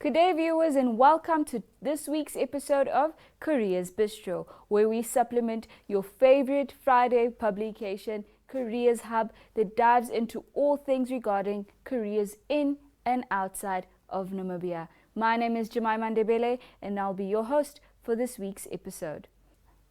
Good day, viewers, and welcome to this week's episode of Careers Bistro, where we supplement your favorite Friday publication, Careers Hub, that dives into all things regarding careers in and outside of Namibia. My name is Jemima Ndebele, and I'll be your host for this week's episode.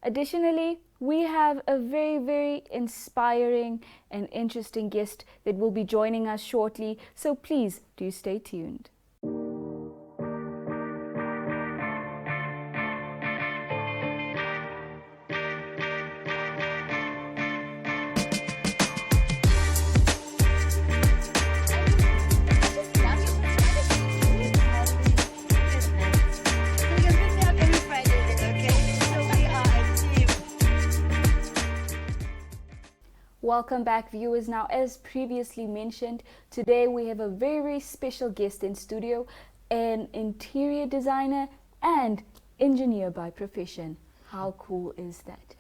Additionally, we have a very inspiring and interesting guest that will be joining us shortly, so please do stay tuned. Welcome back, viewers. Now, as previously mentioned, today we have a very special guest in studio, an interior designer and engineer by profession. How cool is that?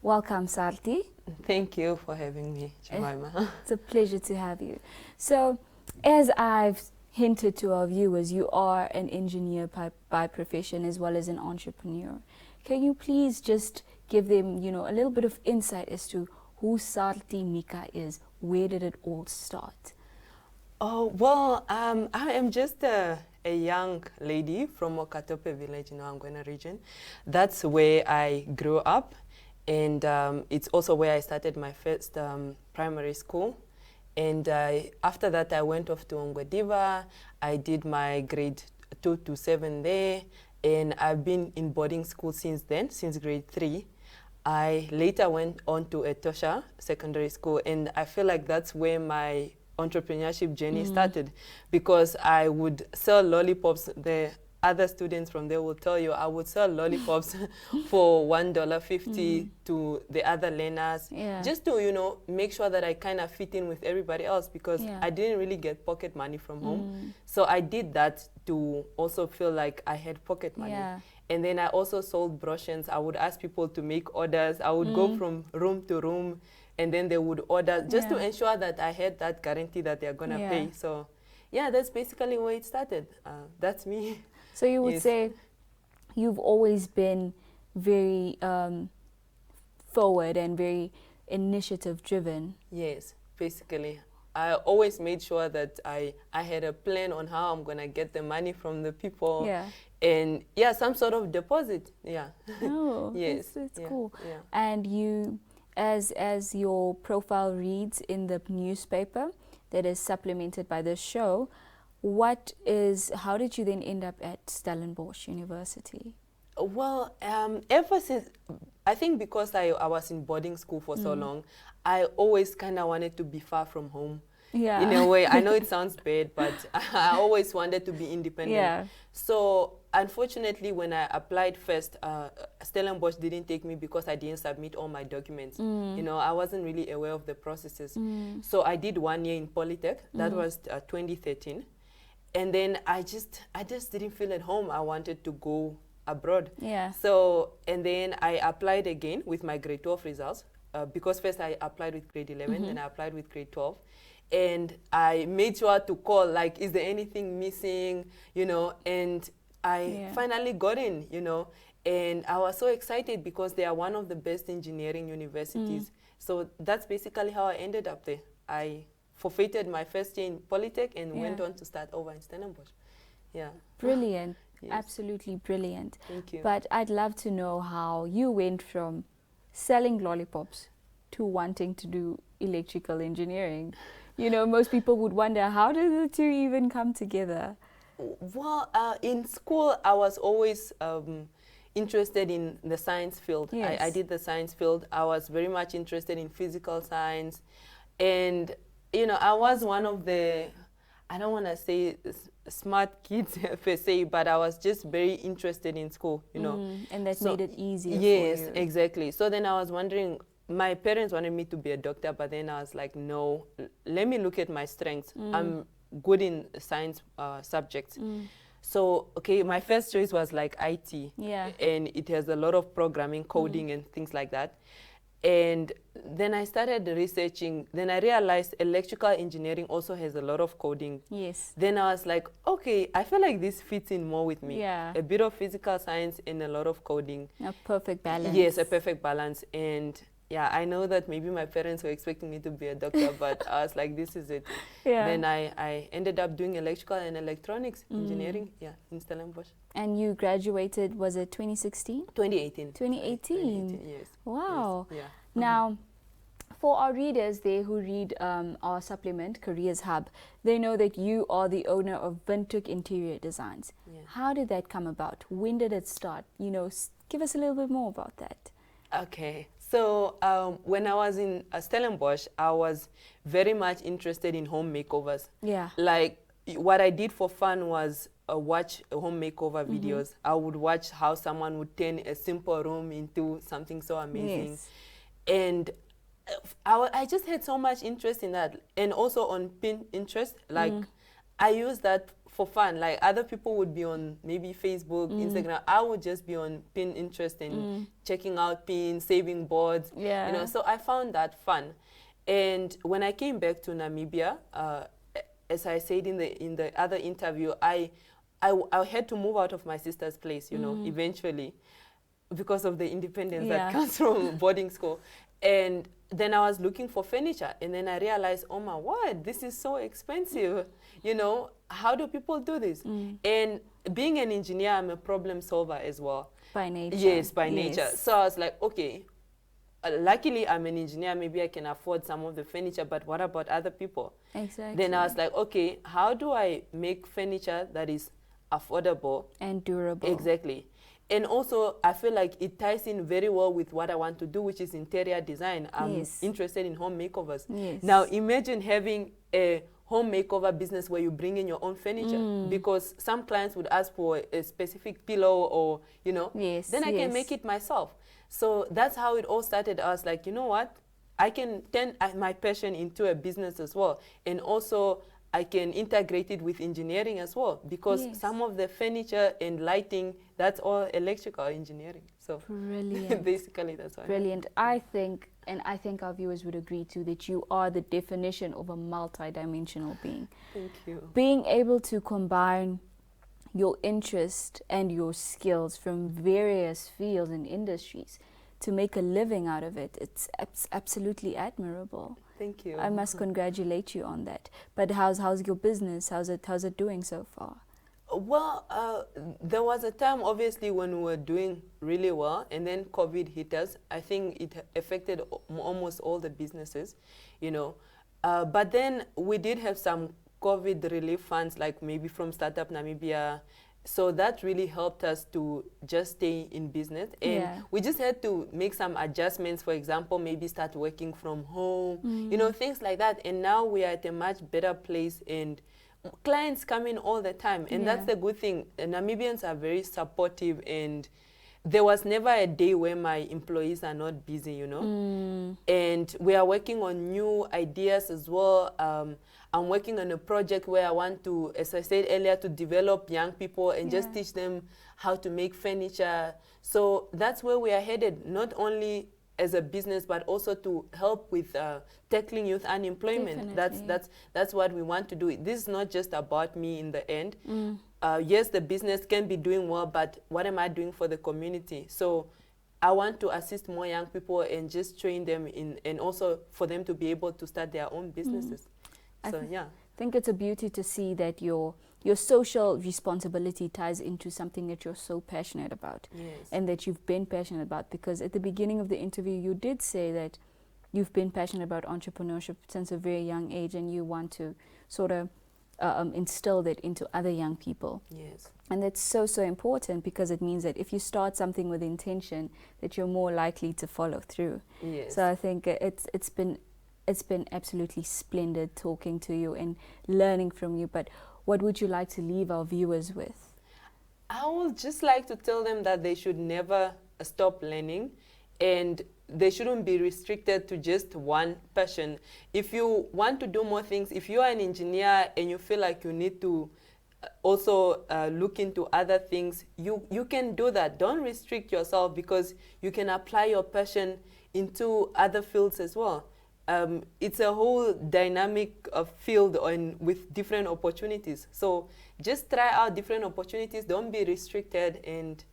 Welcome, Sarti. Thank you for having me, Jemima. It's a pleasure to have you. So, as I've hinted to our viewers, you are an engineer by profession as well as an entrepreneur. Can you please just give them, a little bit of insight as to who Sarti Mika is? Where did it all start? Oh, well, I am just a young lady from Okatope village in the Angwena region. That's where I grew up, and it's also where I started my first primary school. And after that, I went off to Ongwediva. I did my grade 2 to 7 there, and I've been in boarding school since then, since grade 3. I later went on to Etosha Secondary School, and I feel like that's where my entrepreneurship journey started, because I would sell lollipops. The other students from there will tell you I would sell lollipops for $1.50 to the other learners, just to, make sure that I kind of fit in with everybody else, because I didn't really get pocket money from home. So I did that to also feel like I had pocket money. And then I also sold brochures. I would ask people to make orders. I would go from room to room, and then they would order just to ensure that I had that guarantee that they're going to pay. So, that's basically where it started. That's me. So you would say you've always been very forward and very initiative-driven. Yes, basically. I always made sure that I had a plan on how I'm going to get the money from the people. And some sort of deposit. Oh, yes, it's cool. And you, as your profile reads in the newspaper that is supplemented by this show, how did you then end up at Stellenbosch University? Well, ever since, I think because I was in boarding school for so long, I always kind of wanted to be far from home. In a way. I know it sounds bad, but I always wanted to be independent. So unfortunately, when I applied first, Stellenbosch didn't take me because I didn't submit all my documents. I wasn't really aware of the processes. So I did 1 year in Polytech. That was 2013. And then I just didn't feel at home. I wanted to go abroad. So, and then I applied again with my grade 12 results, because first I applied with grade 11, then I applied with grade 12. And I made sure to call, like, is there anything missing, and I finally got in, and I was so excited because they are one of the best engineering universities. So that's basically how I ended up there. I forfeited my first year in Polytech and went on to start over in Stellenbosch. Brilliant. Absolutely brilliant. Thank you. But I'd love to know how you went from selling lollipops to wanting to do electrical engineering. Most people would wonder, how did the two even come together? Well, in school, I was always interested in the science field. I did the science field. I was very much interested in physical science. And, I was one of the, I don't want to say smart kids per se, but I was just very interested in school, And that made it easier for you. Yes, exactly. So then I was wondering, my parents wanted me to be a doctor, but then I was like, no, let me look at my strengths. I'm good in science subjects. So, my first choice was like IT. And it has a lot of programming, coding, and things like that. And then I started researching. Then I realized electrical engineering also has a lot of coding. Yes. Then I was like, okay, I feel like this fits in more with me. Yeah. A bit of physical science and a lot of coding. A perfect balance. Yes, a perfect balance. And yeah, I know that maybe my parents were expecting me to be a doctor, but I was like, this is it. Yeah. Then I ended up doing electrical and electronics engineering, in Stellenbosch. And you graduated, was it 2016? 2018. 2018. Yes. Wow. Yes. Yeah. Now, for our readers there who read our supplement, Careers Hub, they know that you are the owner of Windhoek Interior Designs. Yeah. How did that come about? When did it start? You know, give us a little bit more about that. Okay. So when I was in Stellenbosch, I was very much interested in home makeovers. Yeah. Like what I did for fun was watch home makeover videos. I would watch how someone would turn a simple room into something so amazing. Yes. And I just had so much interest in that. And also on Pinterest, like I use that for fun. Like other people would be on maybe Facebook, Instagram. I would just be on Pinterest and checking out pins, saving boards. Yeah. You know, so I found that fun. And when I came back to Namibia, as I said in the other interview, I had to move out of my sister's place, you know, eventually, because of the independence that comes from boarding school. And then I was looking for furniture, and then I realized, oh my word, this is so expensive. You know, how do people do this? And being an engineer, I'm a problem solver as well. By nature. Yes, by nature. So I was like, okay, luckily I'm an engineer, maybe I can afford some of the furniture, but what about other people? Exactly. Then I was like, okay, how do I make furniture that is affordable? And durable. Exactly. And also, I feel like it ties in very well with what I want to do, which is interior design. I'm interested in home makeovers. Yes. Now, imagine having a home makeover business where you bring in your own furniture, because some clients would ask for a specific pillow or, you know, then I can make it myself. So that's how it all started. I was like, you know what? I can turn my passion into a business as well. And also, I can integrate it with engineering as well, because some of the furniture and lighting, that's all electrical engineering. So brilliant. Basically, that's why. Brilliant. I think, and I think our viewers would agree too, that you are the definition of a multi-dimensional being. Thank you. Being able to combine your interest and your skills from various fields and industries to make a living out of it, it's absolutely admirable. Thank you. I must congratulate you on that. But how's your business? How's it doing so far? Well, there was a time, obviously, when we were doing really well, and then COVID hit us. I think it affected almost all the businesses, you know. But then we did have some COVID relief funds, like maybe from Startup Namibia. So that really helped us to just stay in business. And we just had to make some adjustments. For example, maybe start working from home, you know, things like that. And now we are at a much better place, and clients come in all the time. And that's the good thing. Namibians are very supportive, and there was never a day where my employees are not busy, you know. And we are working on new ideas as well. I'm working on a project where I want to, as I said earlier, to develop young people and just teach them how to make furniture. So that's where we are headed, not only as a business, but also to help with tackling youth unemployment. That's what we want to do. This is not just about me in the end. Yes, the business can be doing well, but what am I doing for the community? So I want to assist more young people and just train them in, and also for them to be able to start their own businesses. So I think it's a beauty to see that your social responsibility ties into something that you're so passionate about, and that you've been passionate about. Because at the beginning of the interview, you did say that you've been passionate about entrepreneurship since a very young age, and you want to sort of instill that into other young people. Yes. And that's so important, because it means that if you start something with intention, that you're more likely to follow through. Yes. So I think it's been absolutely splendid talking to you and learning from you. But what would you like to leave our viewers with? I would just like to tell them that they should never stop learning, and they shouldn't be restricted to just one passion. If you want to do more things, if you are an engineer and you feel like you need to also look into other things, you can do that. Don't restrict yourself, because you can apply your passion into other fields as well. It's a whole dynamic field with different opportunities. So just try out different opportunities. Don't be restricted, and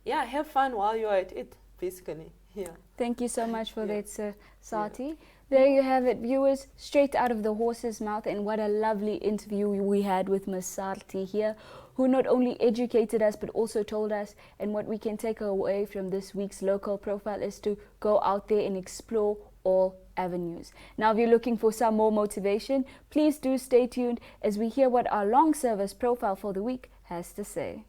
yeah, have fun while you're at it, basically. Yeah. Thank you so much for that, Sir Sati. Yeah. There you have it, viewers, straight out of the horse's mouth. And what a lovely interview we had with Ms. Sati here, who not only educated us but also told us, and what we can take away from this week's local profile is to go out there and explore all avenues. Now, if you're looking for some more motivation, please do stay tuned as we hear what our long service profile for the week has to say.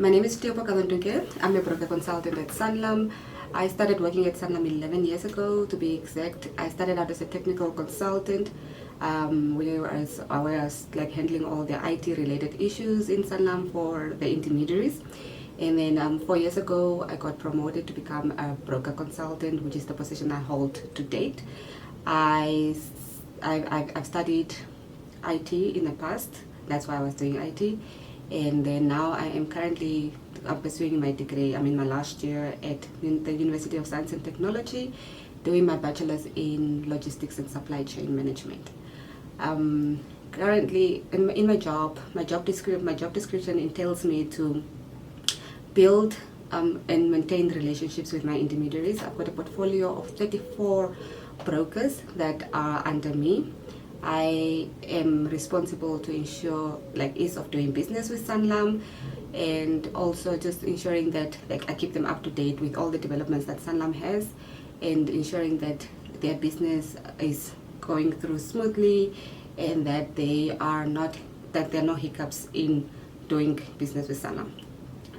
My name is Tiopo Kalunduke. I'm a broker consultant at Sanlam. I started working at Sanlam 11 years ago, to be exact. I started out as a technical consultant, where I was like handling all the IT-related issues in Sanlam for the intermediaries. And then 4 years ago, I got promoted to become a broker consultant, which is the position I hold to date. I've studied IT in the past. That's why I was doing IT. And then now I am currently pursuing my degree. I'm in my last year at the University of Science and Technology, doing my bachelor's in logistics and supply chain management. Currently, in my job description entails me to build and maintain relationships with my intermediaries. I've got a portfolio of 34 brokers that are under me. I am responsible to ensure ease of doing business with Sanlam, and also just ensuring that I keep them up to date with all the developments that Sanlam has, and ensuring that their business is going through smoothly, and that there are no hiccups in doing business with Sanlam.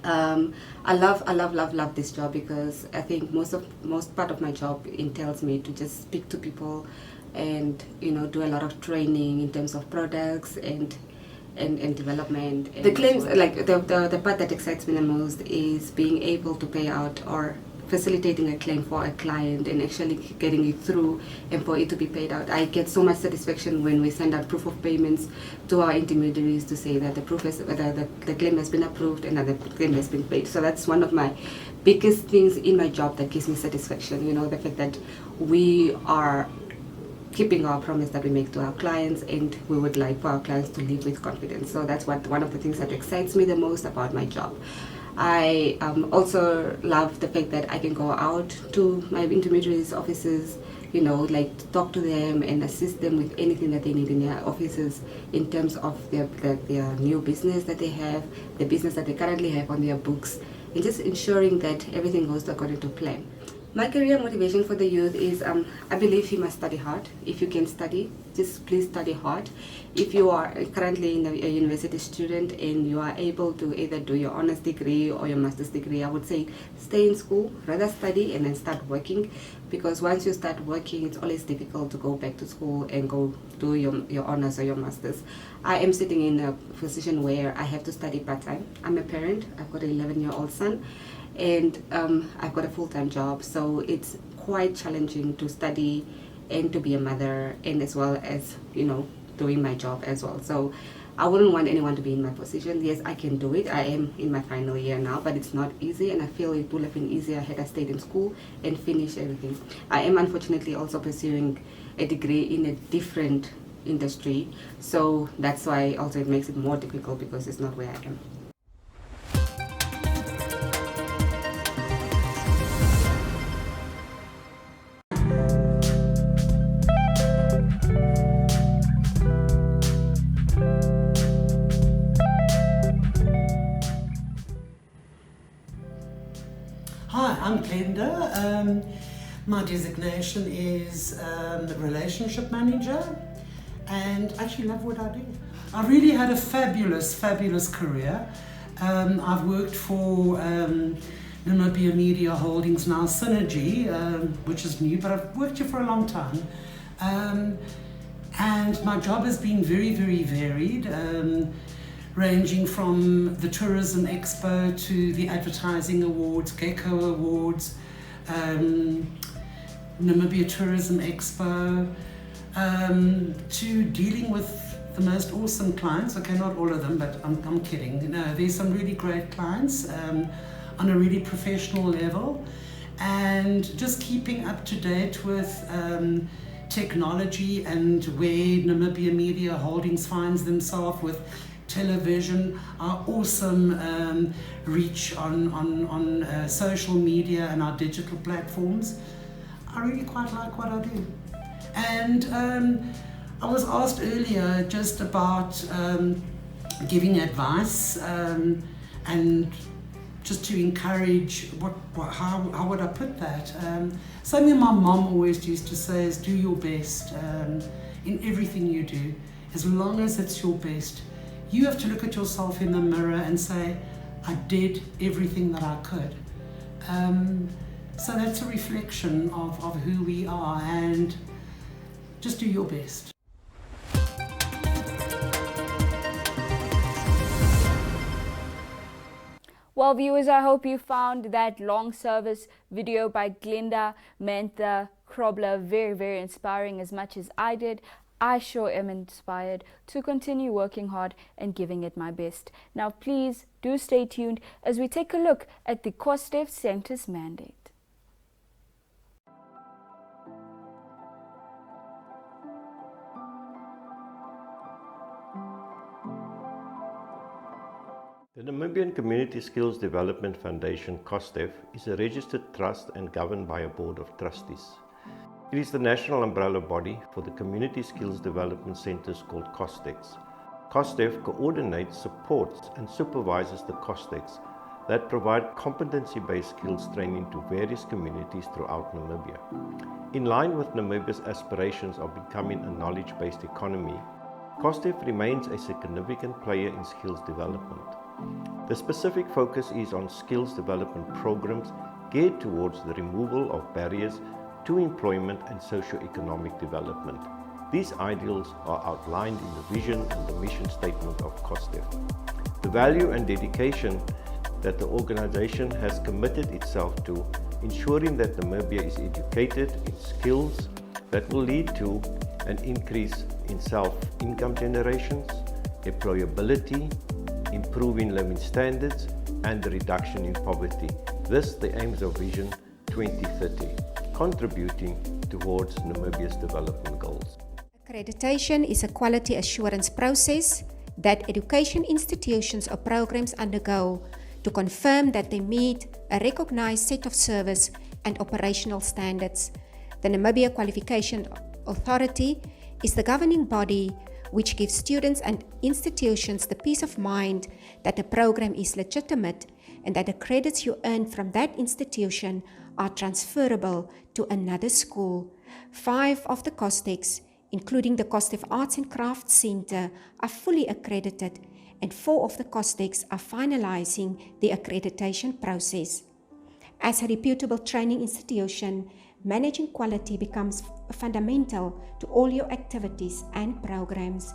I love this job because I think most part of my job entails me to just speak to people and do a lot of training in terms of products and development. The claims, the part that excites me the most is being able to pay out or facilitating a claim for a client and actually getting it through and for it to be paid out. I get so much satisfaction when we send out proof of payments to our intermediaries to say that the claim has been approved and that the claim has been paid. So that's one of my biggest things in my job that gives me satisfaction, the fact that we are keeping our promise that we make to our clients, and we would like for our clients to live with confidence. So that's one of the things that excites me the most about my job. I also love the fact that I can go out to my intermediaries' offices, talk to them and assist them with anything that they need in their offices in terms of their new business that they have, the business that they currently have on their books, and just ensuring that everything goes according to plan. My career motivation for the youth is I believe you must study hard. If you can study, just please study hard. If you are currently a university student and you are able to either do your honors degree or your master's degree, I would say stay in school, rather study and then start working, because once you start working, it's always difficult to go back to school and go do your honors or your master's. I am sitting in a position where I have to study part-time. I'm a parent. I've got an 11-year-old son. And I've got a full-time job, so it's quite challenging to study and to be a mother, and as well as doing my job as well. So I wouldn't want anyone to be in my position. Yes, I can do it. I am in my final year now, but it's not easy, and I feel it would have been easier had I stayed in school and finished everything. I am unfortunately also pursuing a degree in a different industry, so that's why also it makes it more difficult, because it's not where I am. Hi, I'm Glenda. My designation is relationship manager, and I actually love what I do. I really had a fabulous career. I've worked for Namibia Media Holdings, now Synergi, which is new, but I've worked here for a long time. And my job has been very varied. ranging from the Tourism Expo to the Advertising Awards, Gecko Awards, Namibia Tourism Expo, to dealing with the most awesome clients. Okay, not all of them, but I'm kidding. No, there's some really great clients on a really professional level, and just keeping up to date with technology and where Namibia Media Holdings finds themselves with television, our awesome reach on social media and our digital platforms. I really quite like what I do. And I was asked earlier just about giving advice and just to encourage, how would I put that? Something my mom always used to say is do your best in everything you do, as long as it's your best. You have to look at yourself in the mirror and say, I did everything that I could. So that's a reflection of who we are, and just do your best. Well, viewers, I hope you found that long service video by Glenda Mentha Krobler very, very inspiring as much as I did. I sure am inspired to continue working hard and giving it my best. Now, please do stay tuned as we take a look at the COSDEF Centre's mandate. The Namibian Community Skills Development Foundation, COSDEF, is a registered trust and governed by a board of trustees. It is the national umbrella body for the community skills development centres called COSDEX. COSDEF coordinates, supports and supervises the COSDEX that provide competency-based skills training to various communities throughout Namibia. In line with Namibia's aspirations of becoming a knowledge-based economy, COSDEF remains a significant player in skills development. The specific focus is on skills development programs geared towards the removal of barriers to employment and socio-economic development. These ideals are outlined in the vision and the mission statement of COSDEF. The value and dedication that the organization has committed itself to ensuring that Namibia is educated in skills that will lead to an increase in self-income generations, employability, improving living standards, and the reduction in poverty. This the aims of Vision 2030, contributing towards Namibia's development goals. Accreditation is a quality assurance process that education institutions or programs undergo to confirm that they meet a recognized set of service and operational standards. The Namibia Qualification Authority is the governing body which gives students and institutions the peace of mind that the program is legitimate and that the credits you earn from that institution are transferable to another school. 5 of the COSDEX, including the COSDEF Arts and Crafts Centre, are fully accredited, and 4 of the COSDEX are finalizing the accreditation process. As a reputable training institution, managing quality becomes fundamental to all your activities and programs.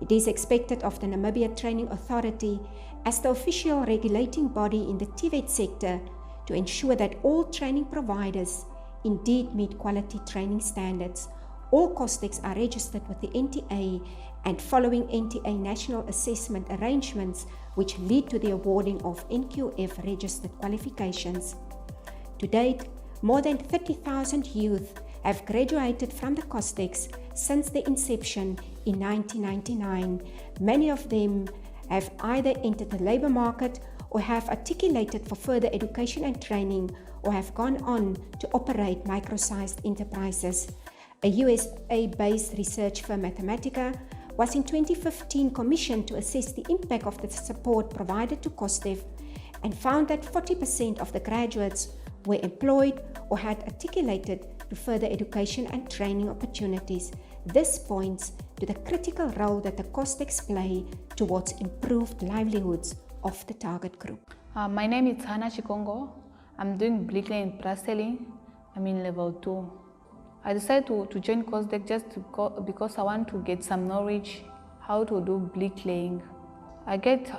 It is expected of the Namibia Training Authority, as the official regulating body in the TVET sector, to ensure that all training providers indeed meet quality training standards. All COSDEX are registered with the NTA and following NTA national assessment arrangements which lead to the awarding of NQF registered qualifications. To date, more than 30,000 youth have graduated from the COSDEX since their inception in 1999. Many of them have either entered the labour market or have articulated for further education and training, or have gone on to operate micro-sized enterprises. A USA-based research firm, Mathematica, was in 2015 commissioned to assess the impact of the support provided to COSDEF and found that 40% of the graduates were employed or had articulated to further education and training opportunities. This points to the critical role that the COSDEX play towards improved livelihoods of the target group. My name is Hannah Chikongo. I'm doing bricklaying and plastering. I'm in level 2. I decided to join COSDEF just because I want to get some knowledge how to do bricklaying. I get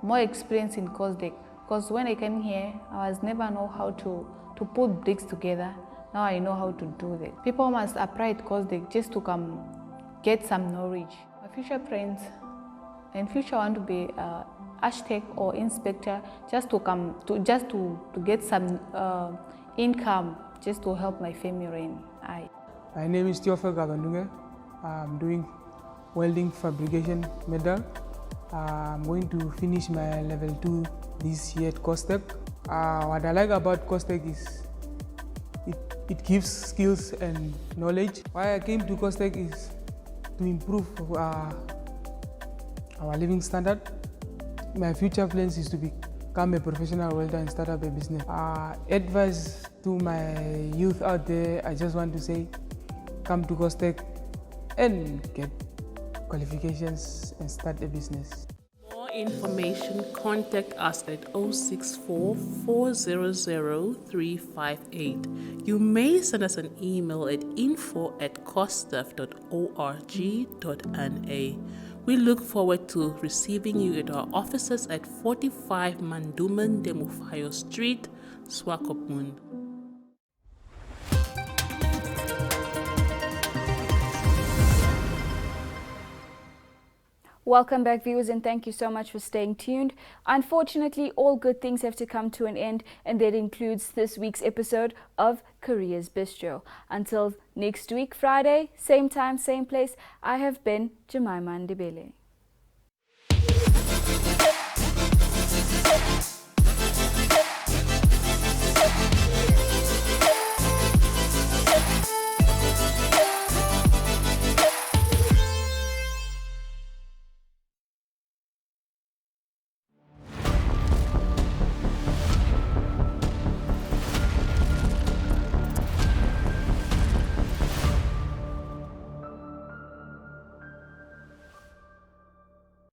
more experience in COSDEF because when I came here, I was never know how to put bricks together. Now I know how to do that. People must apply at COSDEF just to come get some knowledge. My future friends, in future I want to be architect or inspector just to come to get some income just to help my family and I. My name is Theophil Gagandunga. I'm doing welding fabrication metal. I'm going to finish my level 2 this year at COSDEF. What I like about COSDEF is it gives skills and knowledge. Why I came to COSDEF is to improve our living standard. My future plans is to become a professional welder and start up a business. Advice to my youth out there, I just want to say, come to COSDEF and get qualifications and start a business. For more information, contact us at 064 400 358. You may send us an email at info@cosdef.org.na. We look forward to receiving you at our offices at 45 Manduman Demufayo Street, Swakopmund. Welcome back, viewers, and thank you so much for staying tuned. Unfortunately, all good things have to come to an end, and that includes this week's episode of Careers Bistro. Until next week, Friday, same time, same place, I have been Jemima Ndebele.